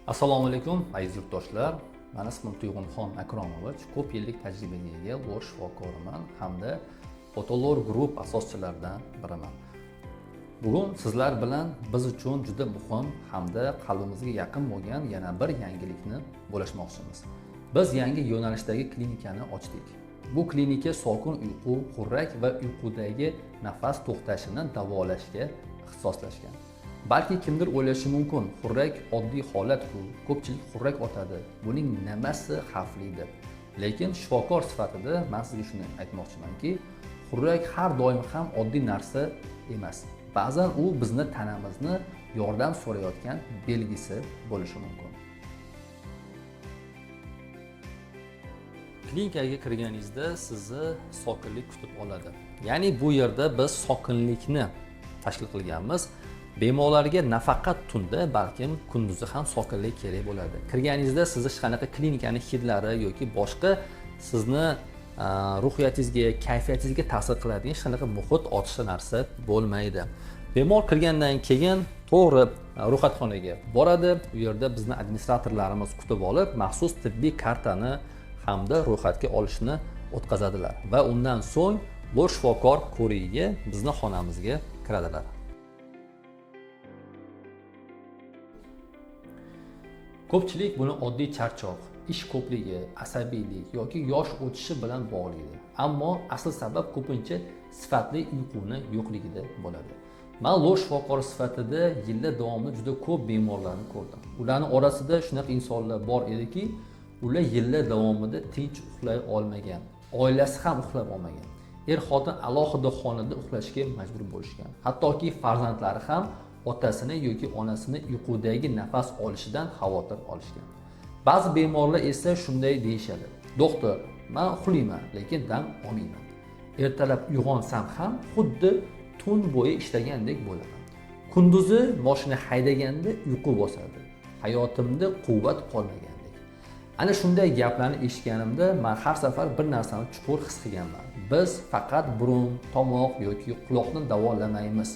Assalomu alaykum aziz yurtdoshlar. Men ismim Tuyg'unxon Akromovich, ko'p yillik tajribaga ega bosh shifokoriman hamda Fotolor Group asoschilaridan biriman. Bugun sizlar bilan biz uchun juda muhim hamda qalbimizga yaqin bo'lgan yana bir yangilikni bo'lishmoqchimiz. Biz yangi yo'nalishdagi klinikani ochdik. Bu klinika sokin uyqu, xurrak va uyqudagi nafas to'xtashini davolashga ixtisoslashgan. Balki kimdir o'ylashi mumkin, xurrak oddiy holat-ku, ko'pchilik xurrak otadi. Buning nimasi xavfli deb. Lekin shifokor sifatida men sizga shuni aytmoqchimanki, xurrak har doim ham oddiy narsa emas. Ba'zan u bizni tanamizni yordam so'rayotgan belgisi bo'lishi mumkin. Klinikaga kirganingizda sizni sokinlik kutib oladi. Ya'ni bu yerda biz sokinlikni tashkil qilganmiz. Bemorlarga nafaqat tunda, balkim kunduzi ham sokinlik kerak bo'ladi. Kirganingizda sizni hech qanaqa klinikani hidlari yoki boshqa sizni ruhiyatingizga, kayfiyatingizga ta'sir qiladigan hech qanaqa muhit otishli narsa bo'lmaydi. Bemor kirgandan keyin to'g'ri ro'yxatxonaga boradi. U yerda bizni administratorlarimiz kutib olib, maxsus tibbiy kartani hamda ro'yxatga olishni o'tkazadilar va undan so'ng bosh shifokor ko'rigiga bizni xonamizga kiradilar. Ko'pchilik buni oddiy charchoq, ish ko'pligi, asabiylik yoki yosh o'tishi bilan bog'laydi. Ammo asl sabab ko'pincha sifatli uyquni yo'qligida bo'ladi. Men bosh shifokor sifatida yillar davomida juda ko'p bemorlarni ko'rdim. Ularning orasida shunaqa insonlar bor ediki, ular yillar davomida tinch uxlay olmagan, oilasi ham uxlay olmagan. Er-xotin alohida xonada uxlashga majbur bo'lishgan. Hattoki farzandlari ham otasini yoki onasini uyqudagi nafas olishidan xavotir olishgan. Ba'zi bemorlar esa shunday deyishadi: "Doktor, men uxlayman, lekin dam olmayman. Ertalab uyg'onsam ham xuddi tun bo'yi ishlagandek bo'laman. Kunduzi mashina haydaganda uyqu bosadi. Hayotimda quvvat qolmagandek." Ana shunday gaplarni eshitganimda men har safar bir narsani chuqur his qilganman. Biz faqat burun, tomoq yoki quloqni davolamaymiz.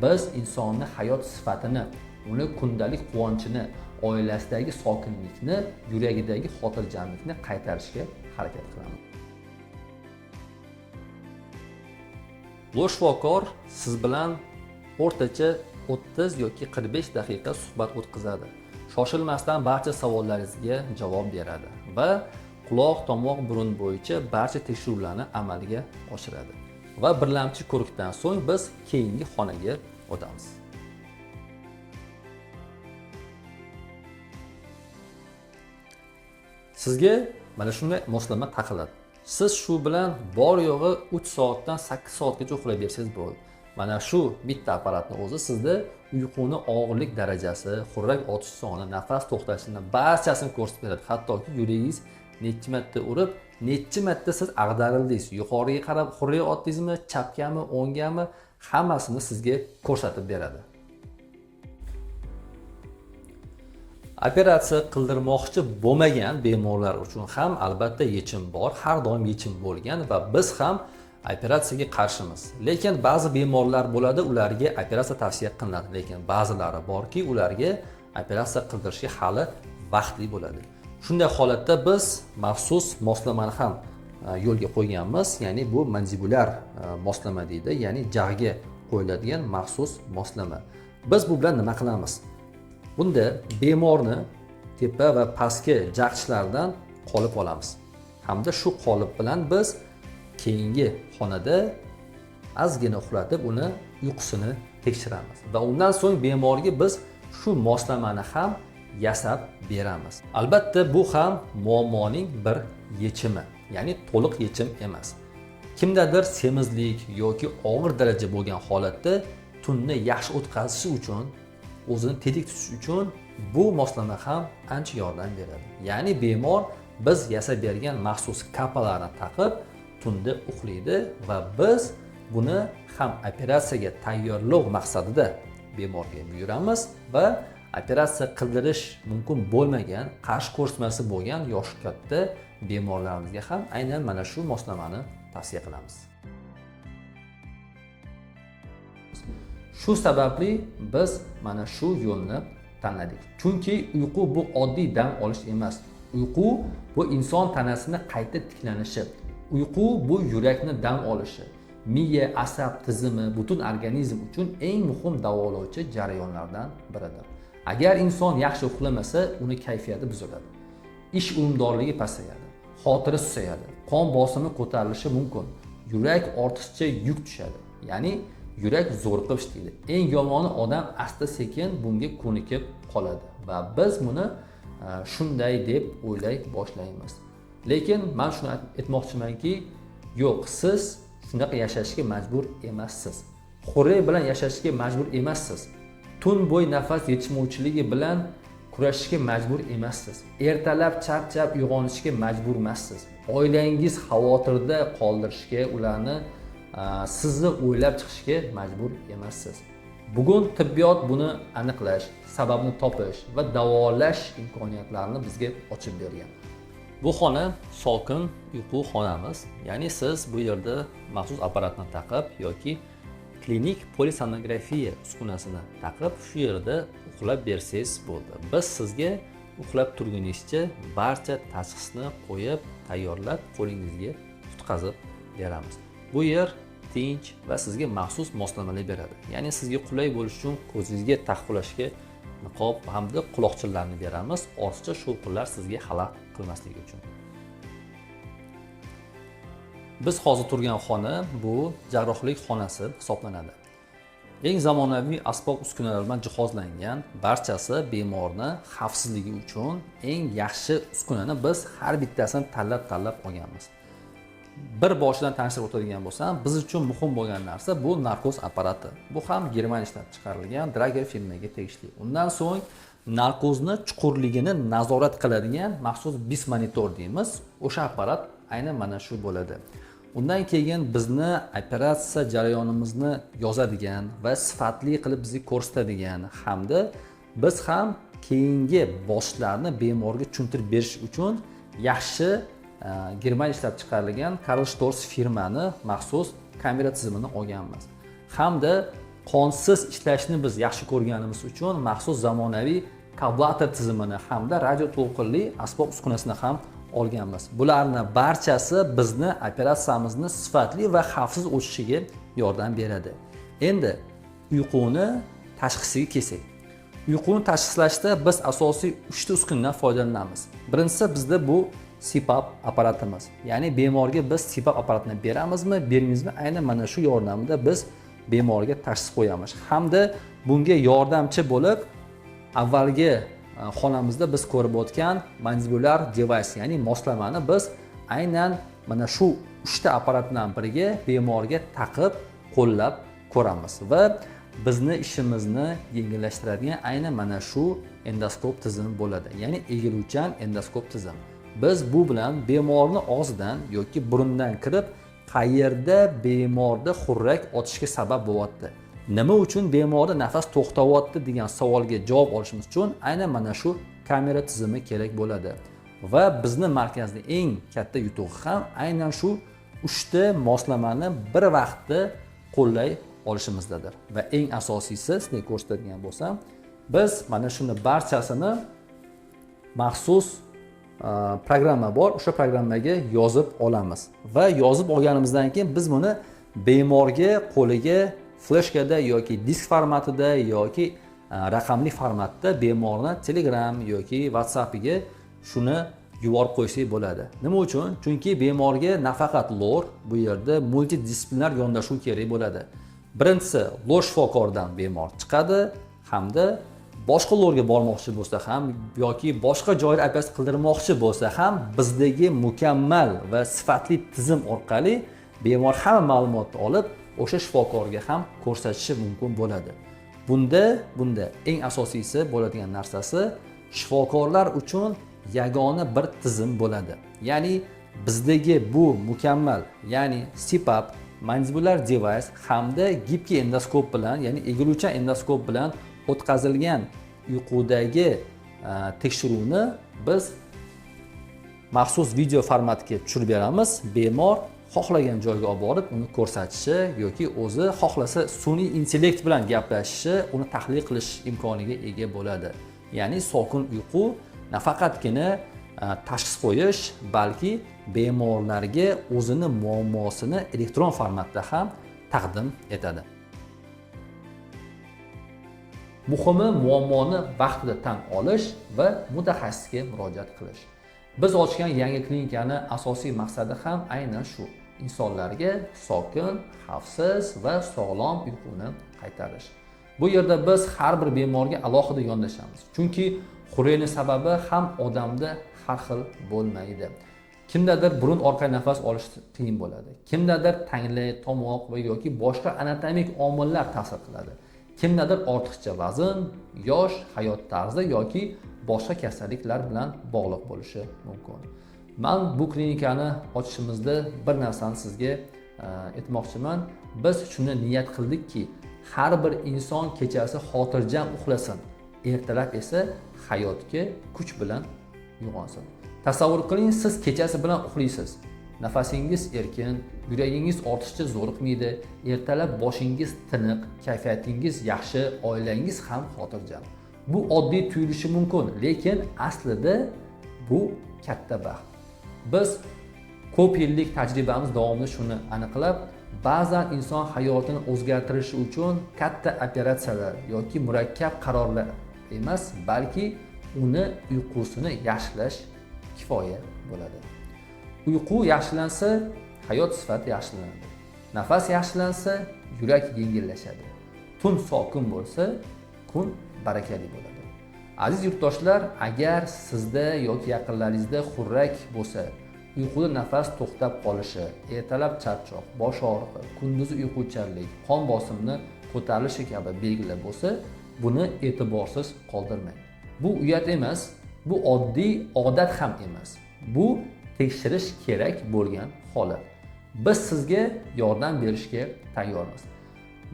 Biz insonning hayot sifatini, uni kundalik quvonchini, oilasidagi sokinlikni, yuragidagi xotirjamlikni qaytarishga harakat qilamiz. Bosh shifokor siz bilan o'rtacha 30 yoki 45 daqiqa suhbat o'tkazadi. Shoshilmasdan barcha savollaringizga javob beradi va quloq, tomoq, burun bo'yicha barcha tekshiruvlarni amalga oshiradi. Va birlamchi ko'rikdan so'ng biz keyingi xonaga o'tamiz. Sizga mana shunday moslama taqiladi. Siz shu bilan bor yo'g'i 3 soatdan 8 soatgacha uxlab bersangiz bo'ladi. Mana shu bitta apparatning o'zi sizda uyquni og'irlik darajasi, xurrak otish soni, nafas to'xtashini barchasini ko'rsatib beradi. Hattoki yuragingiz necha marta urib, necha marta siz ag'darildingiz, yuqoriga qarab xurrak otdingizmi, chapgami, o'ngami, hammasini sizga ko'rsatib beradi. Operatsiya qildirmoqchi bo'lmagan bemorlar uchun ham albatta yechim bor, har doim yechim bo'lgan va biz ham operatsiyaga qarshimiz. Lekin ba'zi bemorlar bo'ladi, ularga operatsiya tavsiya qilinadi, lekin ba'zilari borki, ularga operatsiya qildirishga hali vaqtli bo'ladi. Shunday holatda biz maxsus moslamani ham yo'lga qo'yganmiz, ya'ni bu mandibulyar moslama deydi, ya'ni jag'ga qo'yiladigan maxsus moslama. Biz bu bilan nima qilamiz? Bunda bemorni tepa va pastki jag'chilaridan qolip olamiz. Hamda shu qolip bilan biz keyingi xonada ozgina uxlatib uni uyqusini tekshiramiz va undan so'ng bemorga biz shu moslamani ham yasab beramiz. Albatta bu ham muammoning bir yechimi, ya'ni to'liq yechim emas. Kimdadir semizlik yoki og'ir daraja bo'lgan holatda tunni yaxshi o'tkazishi uchun, o'zini tetik tutish uchun bu moslama ham ancha yordam beradi. Ya'ni bemor biz yasab bergan maxsus kapalarni taqib tunda uxlaydi va biz buni ham operatsiyaga tayyorlov maqsadida bemorga buyuramiz va operatsiya qildirish mumkin bo'lmagan, qarshi ko'rsatmasi bo'lgan yoshi katta bemorlarimizga ham aynan mana shu moslamani tavsiya qilamiz. Shu sababli biz mana shu yo'lni tanladik. Chunki uyqu bu oddiy dam olish emas. Uyqu bu inson tanasini qayta tiklanishi. Uyqu bu yurakni dam olishi. Miya, asab tizimi, butun organizm uchun eng muhim davolovchi jarayonlardan biridir. Agar inson yaxshi uxlamasa, uni kayfiyati buziladi. Ish unumdorligi pasayadi, xotira susayadi, qon bosimi ko'tarilishi mumkin, yurak ortiqcha yuk tushadi. Ya'ni yurak zo'riqib ishlaydi. Eng yomoni odam asta-sekin bunga ko'nikib qoladi va biz buni shunday deb o'ylay boshlaymiz. Lekin men shuni aytmoqchimanki, yo'q, siz shunaqa yashashga majbur emassiz. Xorey bilan yashashga majbur emassiz. Tun bo'yi nafas yetishmovchiligi bilan kurashishga majbur emassiz. Ertalab charchab uyg'onishga majbur emassiz. Oilangiz xavotirda qoldirishga, ularni sizni o'ylab chiqishga majbur emassiz. Bugun tibbiyot buni aniqlash, sababni topish va davolash imkoniyatlarini bizga ochib bergan. Bu xona sokin uyqu xonamiz. Ya'ni siz bu yerda maxsus apparatni taqib yoki klinik polisonografiya uskunasini taqib shu yerda uxlab bersangiz bo'ldi. Biz sizga uxlab turguningizcha barcha tashxisni qo'yib, tayyorlab qo'lingizga tutqazib beramiz. Bu yer tinch va sizga maxsus moslamalar beradi. Ya'ni sizga qulay bo'lish uchun ko'zingizga taqulashga niqob hamda quloqchinlarni beramiz. Ortiqcha shovqinlar sizga xalal qilmasligi uchun. Biz hozir turgan xona bu jarrohlik xonasi hisoblanadi. Eng zamonaviy asbob-uskunalar bilan jihozlangan, barchasi bemorni xavfsizligi uchun eng yaxshi uskunani biz har bittasini tanlab olganmiz. Bir boshidan tanishtirib o'tadigan bo'lsam, biz uchun muhim bo'lgan narsa bu narkoz apparati. Bu ham Germaniya ishlab chiqarilgan Drager firmaga tegishli. Undan so'ng narkozni chuqurligini nazorat qiladigan maxsus bis monitor deymiz. O'sha apparat aynan mana shu bo'ladi. Undan keyin bizni operatsiya jarayonimizni yozadigan va sifatli qilib bizga ko'rsatadigan hamda biz ham keyingi bosqichlarni bemorga tushuntirib berish uchun yaxshi Germaniya ishlab chiqarilgan Karl Storz firmani maxsus kamera tizimini olganmiz. Hamda qonsiz ishlashni biz yaxshi ko'rganimiz uchun maxsus zamonaviy kablator tizimini hamda radio to'lqinli asbob uskunasini ham olganmiz. Bularni barchasi bizni operatsiyamizni sifatli va xavfsiz o'tishiga yordam beradi. Endi uyquni tashxisiga kelsak. Uyquni tashxislashda biz asosiy 3 ta uskunadan foydalanamiz. Birinchisi bizda bu CPAP apparatimiz. Ya'ni bemorga biz CPAP apparatini beramizmi, bermaymizmi, aynan mana shu yordamida biz bemorga tashxis qo'yamiz. Hamda bunga yordamchi bo'lib avvalgi xonamizda biz ko'rib o'tgan mandibular device, ya'ni moslamani biz aynan mana shu 3 ta apparat bilan birga bemorga taqib qo'llab ko'ramiz va bizni ishimizni yengillashtiradigan aynan mana shu endoskop tizimi bo'ladi. Ya'ni egiluvchan endoskop tizim. Biz bu bilan bemorni og'zidan yoki burundan kirib qayerda bemorda xurrak otishga sabab bo'lyapti. Nima uchun bemorda nafas to'xtayapti degan savolga javob olishimiz uchun aynan mana shu kamera tizimi kerak bo'ladi. Va bizni markazda eng katta yutug'i ham aynan shu 3 ta moslamani bir vaqtda qo'llay olishimizdadir. Va eng asosiysi, sizga ko'rsatadigan bo'lsam, biz mana shuni barchasini maxsus programma bor, o'sha programmaga yozib olamiz. Va yozib olganimizdan keyin biz buni bemorga qo'liga fleshkada yoki disk formatida yoki raqamli formatda bemorni Telegram yoki WhatsApp'iga shuni yuborib qo'ysak bo'ladi. Nima uchun? Chunki bemorga nafaqat lor, bu yerda multidisplinar yondashuv kerak bo'ladi. Birinchisi, lor shifokordan bemor chiqadi hamda boshqa lorga bormoqchi bo'lsa ham yoki boshqa joyda operatsiya qildirmoqchi bo'lsa ham bizdagi mukammal va sifatli tizim orqali bemor hamma ma'lumotni olib o'sha shifokorga ham ko'rsatishi mumkin bo'ladi. Bunda eng asosiysi bo'ladigan narsasi shifokorlar uchun yagona bir tizim bo'ladi. Ya'ni bizdagi bu mukammal, ya'ni CPAP, mandibular device hamda gibki endoskop bilan, ya'ni egiluvchan endoskop bilan o'tkazilgan uyqudagi tekshiruvni biz maxsus video formatga tushirib beramiz. Bemor xohlagan joyga olib borib uni ko'rsatishi yoki o'zi xohlasa sun'iy intellekt bilan gaplashishi, uni tahlil qilish imkoniga ega bo'ladi. Ya'ni sokin uyqu nafaqatgina tashxis qo'yish, balki bemorlarga o'zini muammosini elektron formatda ham taqdim etadi. Muhimi muammoni vaqtida tan olish va mutaxassisga murojaat qilish. Biz ochgan yangi klinikani asosiy maqsadi ham aynan shu. Insonlarga sokin, xavfsiz va sog'lom uyquni qaytarish. Bu yerda biz har bir bemorga alohida yondashamiz. Chunki xurreni sababi ham odamda har xil bo'lmaydi. Kimdadir burun orqali nafas olish qiyin bo'ladi. Kimdadir tangli, tomoq va yoki boshqa anatomik omillar ta'sir qiladi. Kimdadir ortiqcha vazn, yosh, hayot tarzi yoki boshqa kasalliklar bilan bog'liq bo'lishi mumkin. Men bu klinikani ochishimizda bir narsani sizga aytmoqchiman. Biz shuni niyat qildikki, har bir inson kechasi xotirjam uxlasin, ertalab esa hayotga kuch bilan uyg'onsin. Tasavvur qiling, siz kechasi bilan uxlaysiz. Nafasingiz erkin, yuragingiz ortiqcha zo'riqmaydi, ertalab boshingiz tiniq, kayfiyatingiz yaxshi, oilangiz ham xotirjam. Bu oddiy tuyulishi mumkin, lekin aslida bu katta baxt. Biz ko'p yillik tajribamiz davomida shuni aniqlab, ba'zan inson hayotini o'zgartirishi uchun katta operatsiyalar yoki murakkab qarorlar emas, balki uni uyqusini yaxshilash kifoya bo'ladi. Uyqu yaxshilansa, hayot sifati yaxshilanadi. Nafas yaxshilansa, yurak yengillashadi. Tun sokin bo'lsa, kun barakali bo'ladi. Aziz yurtdoshlar, agar sizda yoki yaqinlaringizda xurrak bo'lsa, uyquda nafas to'xtab qolishi, ertalab charchoq, bosh og'rig'i, kunduzi uyquchanlik, qon bosimini ko'tarilishi kabi belgilar bo'lsa, buni e'tiborsiz qoldirmang. Bu uyat emas, bu oddiy odat ham emas. Bu tekshirish kerak bo'lgan holat. Biz sizga yordam berishga tayyormiz.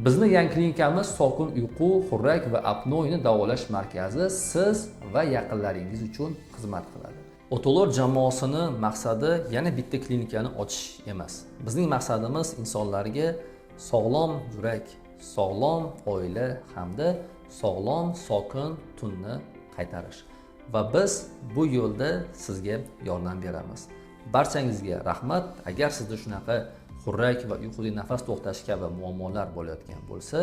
Bizning yangi klinikamiz sokin uyqu, xurrak va apnoeni davolash markazi siz va yaqinlaringiz uchun xizmat qiladi. Otolog jamoasini maqsadi yana bitta klinikani ochish emas. Bizning maqsadimiz insonlarga sog'lom yurak, sog'lom oila hamda sog'lom, sokin tunni qaytarish. Va biz bu yo'lda sizga yordam beramiz. Barchangizga rahmat. Agar sizda shunaqa xurrak va uyquda nafas to'xtash kabi muammolar bo'layotgan bo'lsa,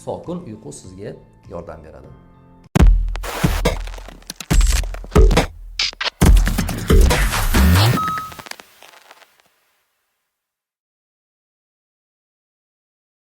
sokin uyqu sizga yordam beradi.